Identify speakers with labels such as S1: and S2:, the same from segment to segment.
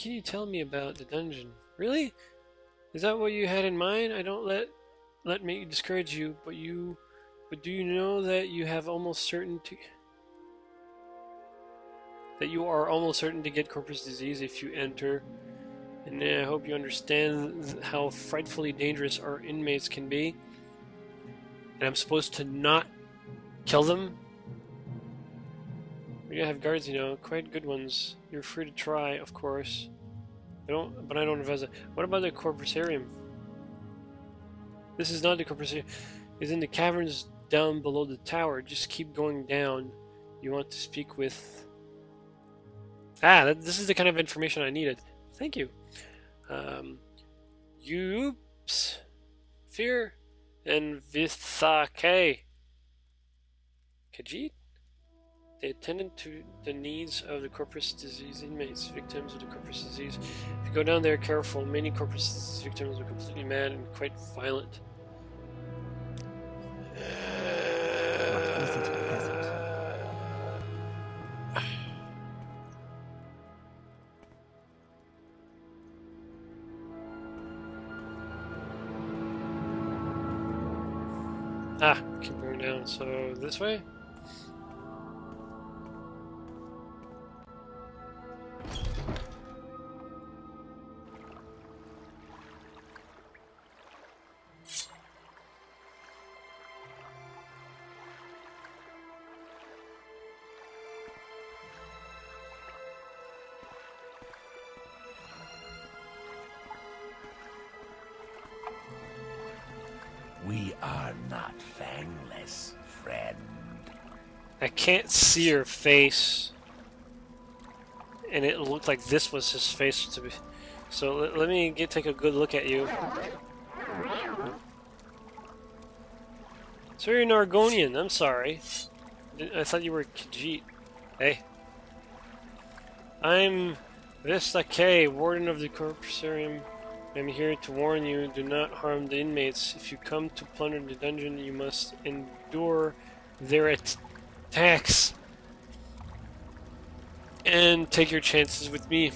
S1: can you tell me about the dungeon? Really? Is that what you had in mind? I don't let me discourage you, but do you know that you have almost certain to that you are almost certain to get corpus disease if you enter? And I hope you understand how frightfully dangerous our inmates can be. And I'm supposed to not kill them? We have guards, you know, quite good ones. You're free to try, of course. But I don't advise it. What about the Corprusarium? This is not the Corprusarium. It's in the caverns down below the tower. Just keep going down. You want to speak with... this is the kind of information I needed. Thank you. Oops. Fear and Vithake. Khajiit? They attended to the needs of the corpus disease inmates, victims of the corpus disease. If you go down there careful, many corpus disease victims are completely mad and quite violent.
S2: What is it present?
S1: Keep going down. So this way?
S3: We are not fangless, friend.
S1: I can't see your face. And it looked like this was his face to be. So let me take a good look at you. So you're an Argonian, I'm sorry. I thought you were Khajiit. Hey. I'm Vistake, warden of the Corprusarium. I'm here to warn you, do not harm the inmates. If you come to plunder the dungeon, you must endure their attacks. And take your chances with me.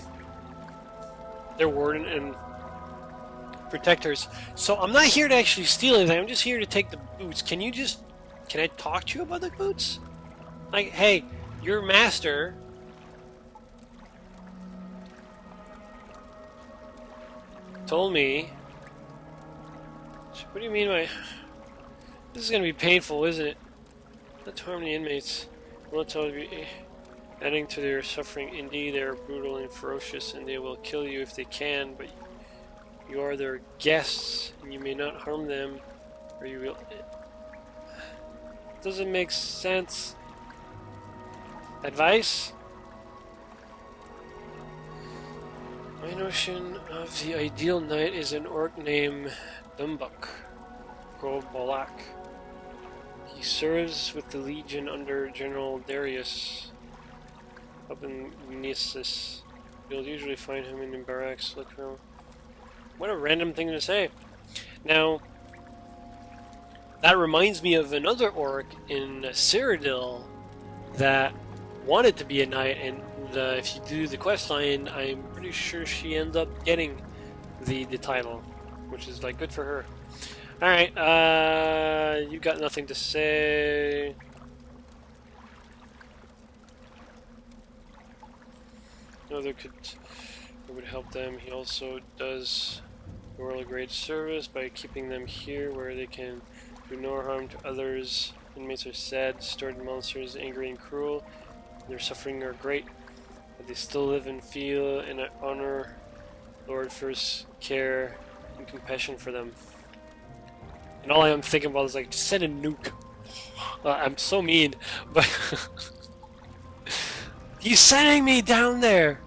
S1: They're warden and protectors. So I'm not here to actually steal anything, I'm just here to take the boots. Can I talk to you about the boots? Like, hey, your master... told me... What do you mean by... This is gonna be painful, isn't it? Not to harm the inmates. I won't tell you... Adding to their suffering, indeed they are brutal and ferocious, and they will kill you if they can, but you are their guests, and you may not harm them, or you will... Doesn't make sense. Advice? My notion of the ideal knight is an orc named Dumbuk Gobolak. He serves with the Legion under General Darius up in Nisus. You'll usually find him in the barracks. Look around. What a random thing to say. Now, that reminds me of another orc in Cyrodiil that wanted to be a knight, and if you do the quest line, I'm pretty sure she ends up getting the title, which is like good for her. Alright, you got nothing to say. No, it would help them. He also does the world a great service by keeping them here where they can do no harm to others. Inmates are sad, distorted monsters, angry and cruel. Their suffering are great, but they still live and feel and honor Lord first care and compassion for them. And all I'm thinking about is like, just send a nuke. I'm so mean, but he's sending me down there.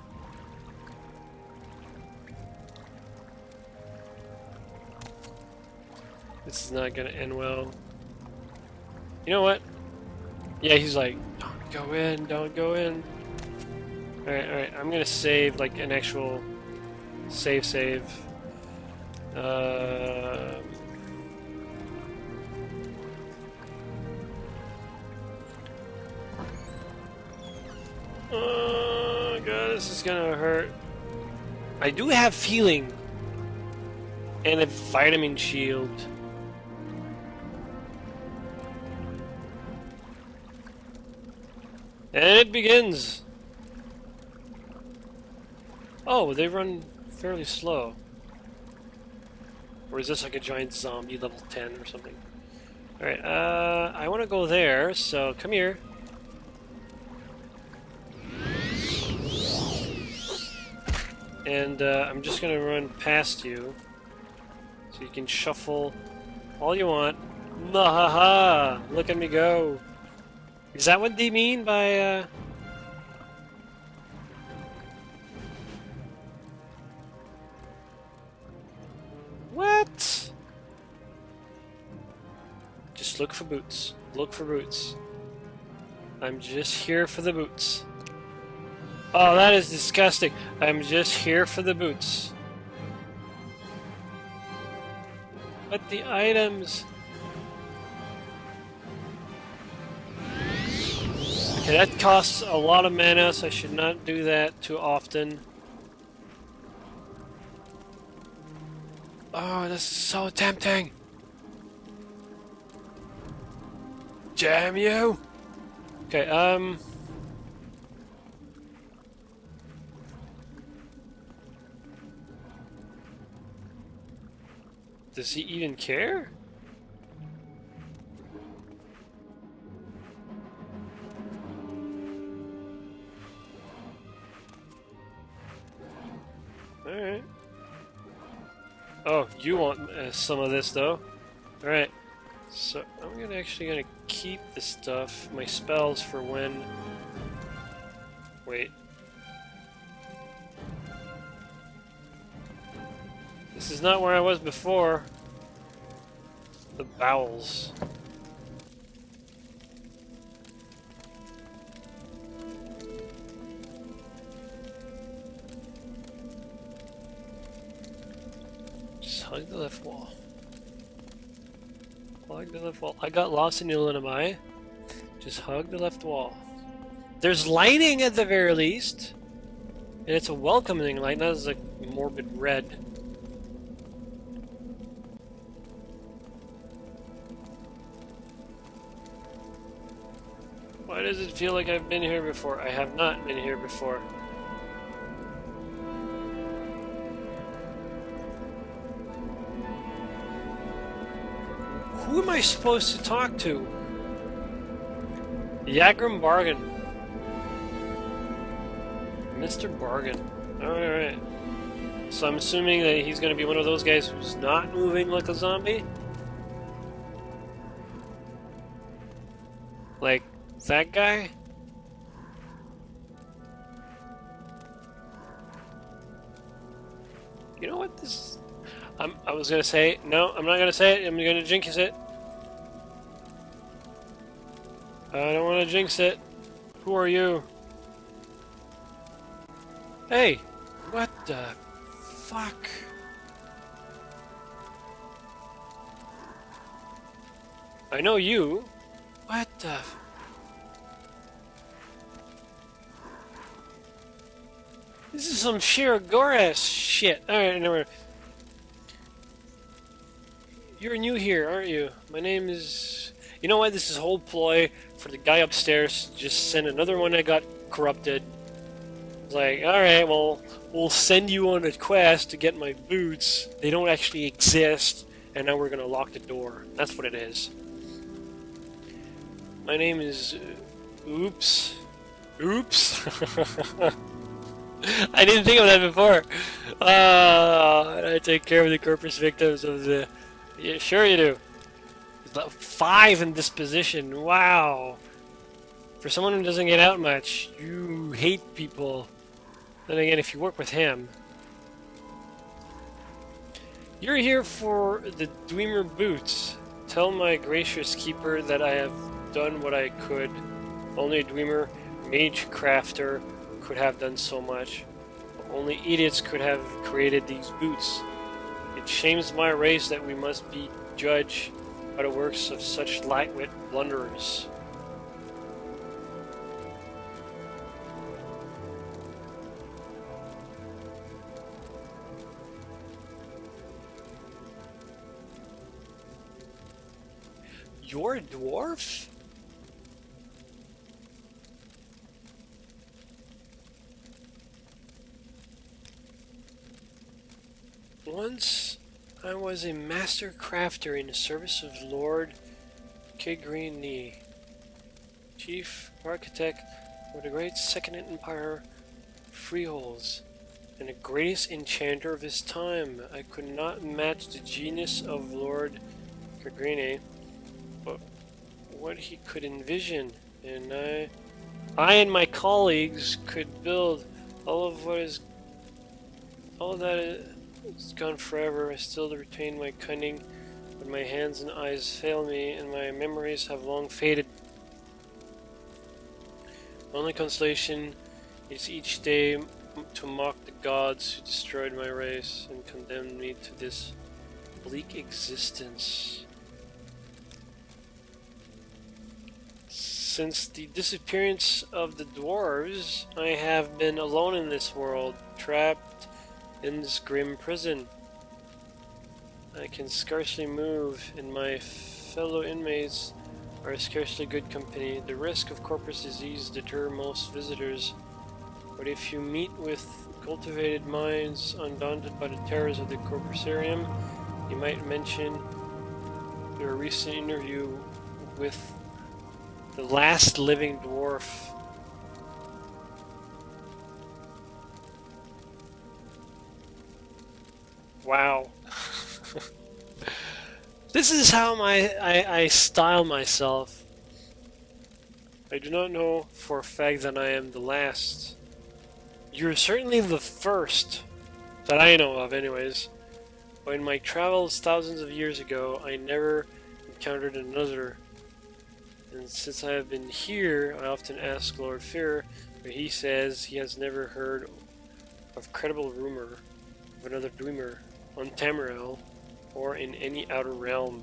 S1: This is not gonna end well. You know what? Yeah, he's like, don't go in, don't go in. Alright, I'm gonna save like an actual save. Oh god, this is gonna hurt. I do have healing and a vitamin shield. And it begins. Oh, they run fairly slow. Or is this like a giant zombie level 10 or something? Alright, I want to go there, so come here. And I'm just going to run past you. So you can shuffle all you want. Nahaha! Look at me go. Is that what they mean by, What? Just look for boots. Look for boots. I'm just here for the boots. Oh, that is disgusting. I'm just here for the boots. But the items... Okay, that costs a lot of mana, so I should not do that too often. Oh, this is so tempting. Damn you! Okay, does he even care? Alright. Oh, you want some of this though. Alright. So I'm actually gonna keep the stuff, my spells for when... Wait. This is not where I was before. The bowels. Just hug the left wall. Hug the left wall. I got lost in Ulanamai. Just hug the left wall. There's lighting at the very least. And it's a welcoming light, not as like morbid red. Why does it feel like I've been here before? I have not been here before. Who am I supposed to talk to? Yagrum Bargain. Mr. Bargain. Alright. So I'm assuming that he's going to be one of those guys who's not moving like a zombie? Like that guy? You know what this... I was gonna say it. No, I'm not gonna say it. I'm gonna jinx it. I don't want to jinx it. Who are you? Hey! What the fuck? I know you. What the... This is some sheer gore-ass shit. Alright, never mind. You're new here, aren't you? My name is... You know what? This is a whole ploy for the guy upstairs. Just send another one that got corrupted. It's like, alright, well, we'll send you on a quest to get my boots. They don't actually exist. And now we're gonna lock the door. That's what it is. My name is... Oops. Oops. I didn't think of that before. I take care of the corpus victims of the... Yeah, sure you do. 5 in this position. Wow. For someone who doesn't get out much, you hate people. Then again, if you work with him... You're here for the Dwemer boots. Tell my gracious keeper that I have done what I could. Only a Dwemer mage crafter could have done so much. Only idiots could have created these boots. It shames my race that we must be judged by the works of such lightweight blunderers. You're a dwarf? Once I was a master crafter in the service of Lord Yagrum, chief architect of the great Second Empire freeholds, and the greatest enchanter of his time. I could not match the genius of Lord Yagrum, but what he could envision, and I and my colleagues could build all that is gone forever. I still retain my cunning, but my hands and eyes fail me, and my memories have long faded. My only consolation is each day to mock the gods who destroyed my race and condemned me to this bleak existence. Since the disappearance of the dwarves, I have been alone in this world, trapped in this grim prison. I can scarcely move, and my fellow inmates are scarcely good company. The risk of corpus disease deter most visitors, but if you meet with cultivated minds undaunted by the terrors of the Corprusarium, you might mention your recent interview with the last living dwarf. Wow. This is how I style myself. I do not know for a fact that I am the last. You're certainly the first that I know of anyways. But in my travels thousands of years ago, I never encountered another. And since I have been here, I often ask Lord Fear, but he says he has never heard of credible rumor of another dreamer on Tamriel or in any outer realm.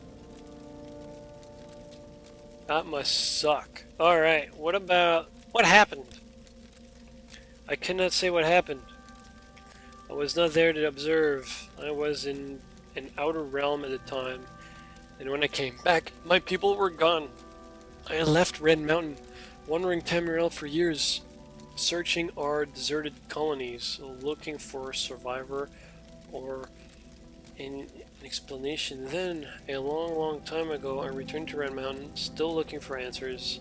S1: That must suck. Alright, what happened? I cannot say what happened. I was not there to observe. I was in an outer realm at the time, and when I came back, my people were gone. I had left Red Mountain, wandering Tamriel for years, searching our deserted colonies, looking for a survivor or an explanation. Then, a long time ago, I returned to Red Mountain, still looking for answers.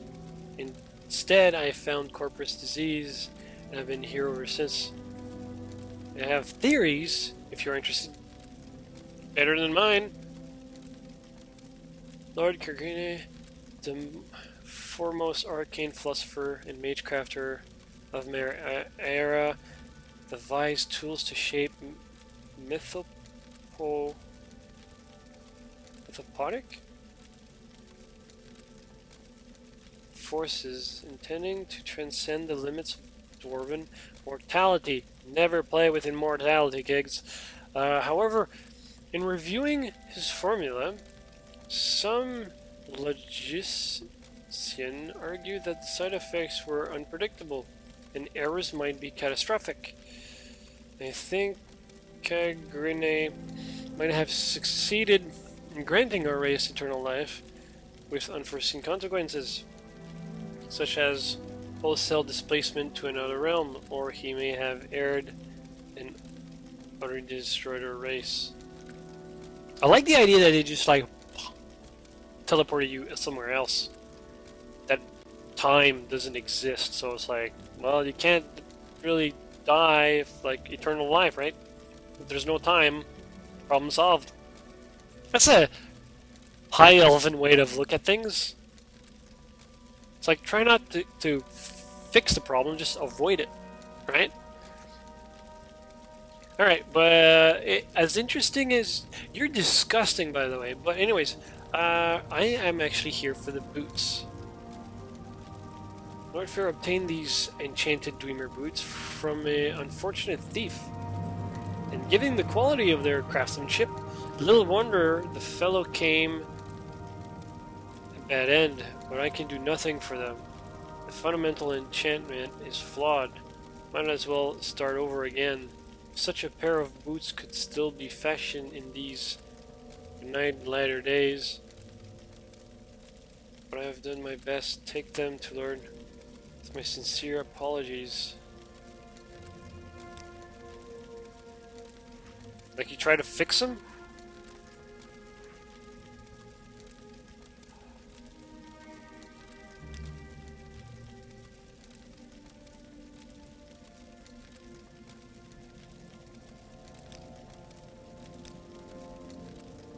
S1: Instead, I found corpus disease, and I've been here ever since. I have theories, if you're interested. Better than mine. Lord Yagrum, the foremost arcane philosopher and magecrafter of my era, devised tools to shape mythopodic forces intending to transcend the limits of dwarven mortality. Never play with immortality, kids. However, in reviewing his formula, some logicians argue that the side effects were unpredictable and errors might be catastrophic. I think Yagrum might have succeeded in granting our race eternal life with unforeseen consequences, such as wholesale displacement to another realm, or he may have erred and utterly destroyed our race. I like the idea that they just like teleported you somewhere else. That time doesn't exist, so it's like, well, you can't really die if, like, eternal life, right? If there's no time, problem solved. That's a high elven way to look at things. It's like, try not to fix the problem, just avoid it, right? Alright, but as interesting as... You're disgusting, by the way. But anyways, I am actually here for the boots. Lord Fair obtained these enchanted Dreamer boots from an unfortunate thief. And given the quality of their craftsmanship, little wonder the fellow came a bad end, but I can do nothing for them. The fundamental enchantment is flawed. Might as well start over again. Such a pair of boots could still be fashioned in these benighted latter days. but I have done my best. Take them to learn. With my sincere apologies. Like you try to fix them?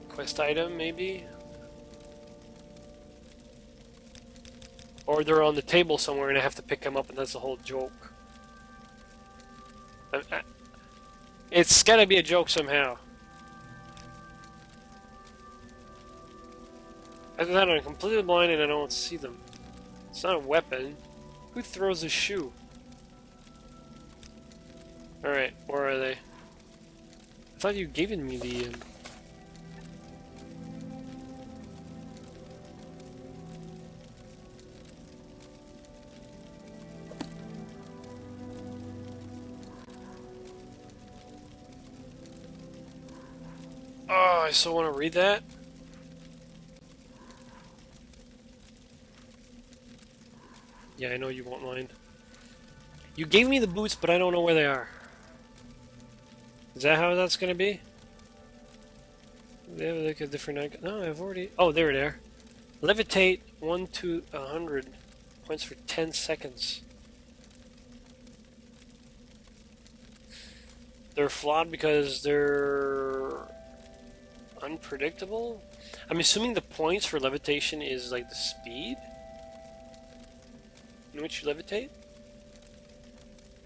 S1: Quest item, maybe? Or they're on the table somewhere and I have to pick them up and that's the whole joke. It's gotta be a joke somehow. After that, I'm completely blind and I don't see them. It's not a weapon. Who throws a shoe? Alright, where are they? I thought you gave me the... Oh, I still want to read that? Yeah, I know you won't mind. You gave me the boots, but I don't know where they are. Is that how that's gonna be? They have like a different icon. No, I've already... Oh, there they are. Levitate 1 to 100 points for 10 seconds. They're flawed because they're unpredictable? I'm assuming the points for levitation is like the speed in which you levitate?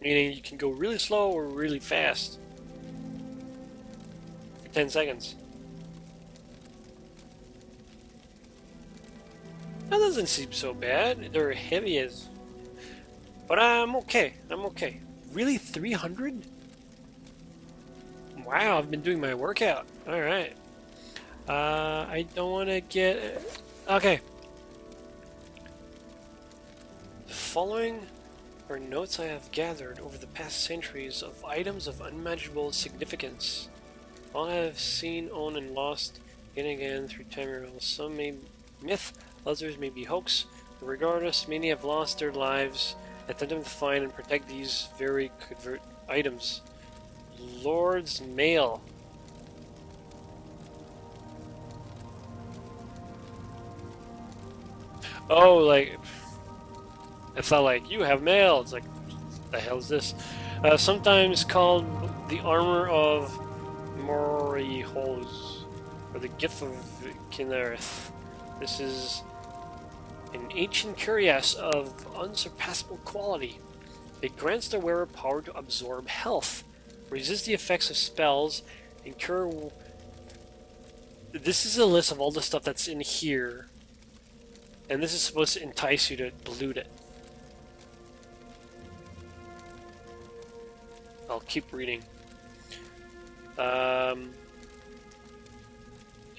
S1: Meaning you can go really slow or really fast for 10 seconds. That doesn't seem so bad. They're heavy as... But I'm okay. I'm okay. Really? 300? Wow, I've been doing my workout. Alright. I don't want to get... Okay. The following are notes I have gathered over the past centuries of items of unmanageable significance. All I have seen, owned, and lost again and again through time. Some may myth, others may be hoax. But regardless, many have lost their lives attempting to find and protect these very convert items. Lord's Mail. Oh, like... It's not like, you have mail. It's like, what the hell is this? Sometimes called the armor of Morrowind, or the gift of Kinnereth. This is an ancient cuirass of unsurpassable quality. It grants the wearer power to absorb health, resist the effects of spells, and cure... This is a list of all the stuff that's in here. And this is supposed to entice you to loot it. I'll keep reading. And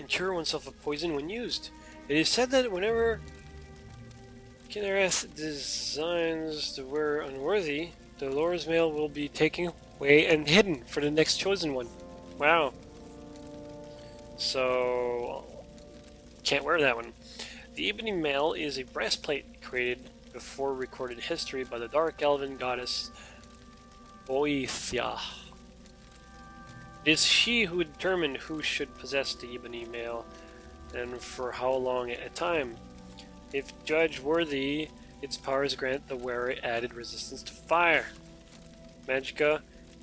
S1: cure oneself of poison when used. It is said that whenever Kinnereth designs the wearer unworthy, the Lord's Mail will be taken away and hidden for the next chosen one. Wow. So... Can't wear that one. The Ebony Mail is a breastplate created before recorded history by the Dark Elven goddess Boethia. It is she who determined who should possess the Ebony Mail, and for how long at a time. If judged worthy, its powers grant the wearer added resistance to fire, magicka,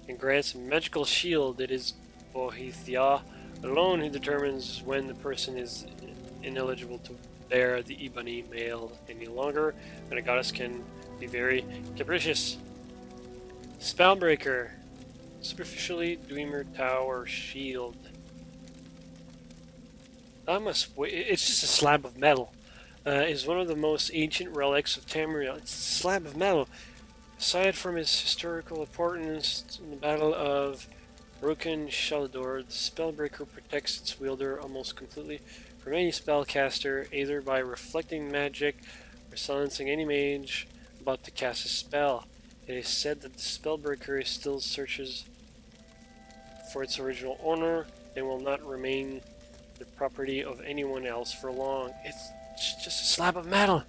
S1: and grants a magical shield. It is Boethia alone who determines when the person is ineligible to bear the Ebony Mail any longer, and a goddess can be very capricious. Spellbreaker. Superficially, Dwemer Tower Shield. It's just a slab of metal. Is one of the most ancient relics of Tamriel. It's a slab of metal. Aside from its historical importance in the Battle of Broken Shalador, the Spellbreaker protects its wielder almost completely from any spellcaster, either by reflecting magic or silencing any mage about to cast a spell. It is said that the Spellbreaker still searches for its original owner and will not remain the property of anyone else for long. It's It's just a slab of metal.